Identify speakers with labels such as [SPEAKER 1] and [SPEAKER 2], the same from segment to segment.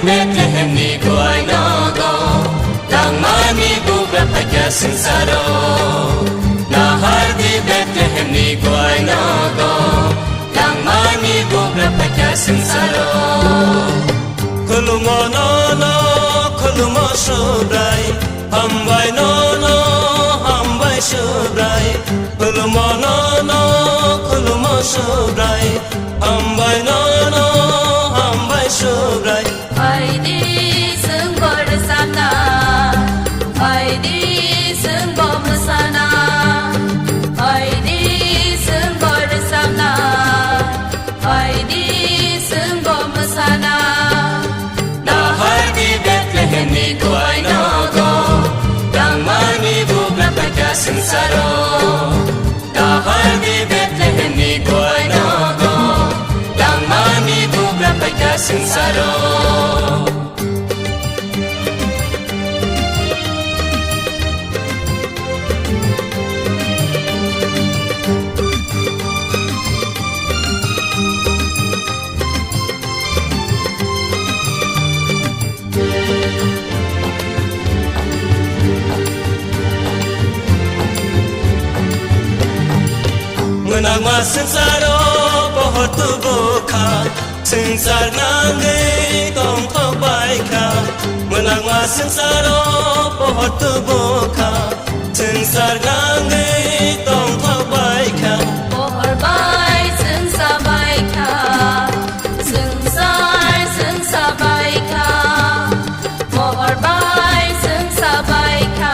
[SPEAKER 1] Bethlehem ni goy nogo Langman ni buga pagya sinsaro Nahar di Bethlehem ni goy nogo Langman ni buga pagya sinsaro Kulumo nono kulumo shubray Hambay nono hambay shubray Kulumo nono kulumo shubray Hambay nono hambay shubray
[SPEAKER 2] Haydi sembor sana, haydi sembor sana, haydi sembor sana, haydi sembor sana.
[SPEAKER 1] Nahar di Bethlehem ni goy nogo, Langman ni buga pagya sinsaro. Nahar di Bethlehem ni goy nogo, Langman ni buga pagya sinsaro. Menangma sinsaro बहुत बोखा संसार नांगे तोम बाइका menangma sinsaro बहुत बोखा संसार नांगे तोम बाइका
[SPEAKER 2] Pohor bai sengsa baika, sengsa baika. Pohor bai sengsa baika,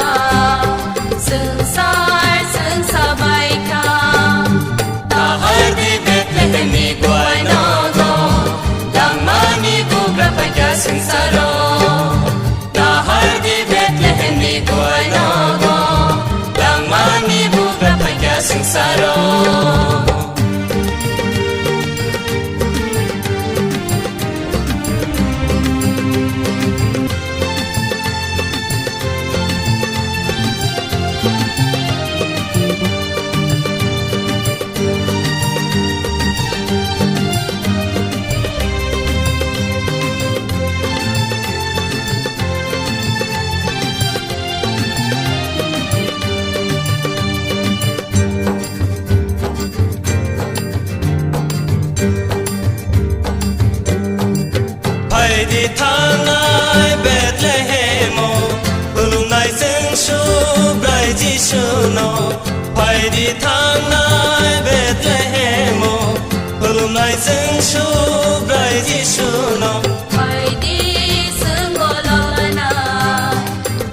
[SPEAKER 2] sengsa baika.
[SPEAKER 1] Nahar di Bethlehem ni goy nogo Langman ni buga pagya sinsaro Nahar di Bethlehem ni goy nogo Langman ni buga pagya sinsaro Haydi tanay Bethlehemo Ulunay sing shubray jishuno Haydi tanay Bethlehemo Ulunay sing shubray jishuno
[SPEAKER 2] Haydi sengbololana,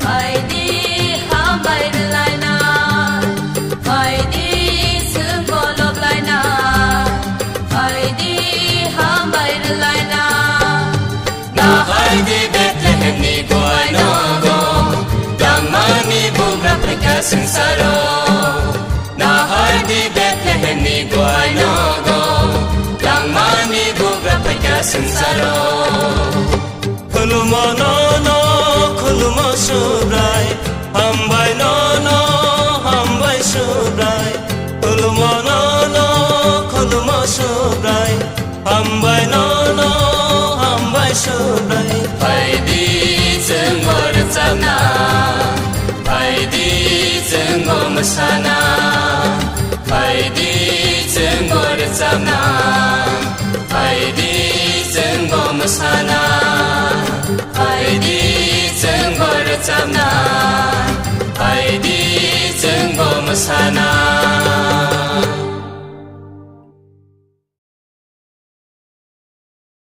[SPEAKER 2] haydi hambayrlayna, haydi sengbololana, haydi hambayrlayna.
[SPEAKER 1] Nahar di Bethlehem ni goy nogo Langman ni buga pagya sinsaro Nahar di Bethlehem ni goy nogo Langman ni buga pagya sinsaro Kulumo nono kulumo shubray Hambay nono hambay shubray Kulumo nono kulumo shubray Hambay nono hambay shubray Haydi zengor zamna Haydi zengom sana Haydi zengor zamna Haydi zengom sana Haydi zengor zamna Haydi zengom sana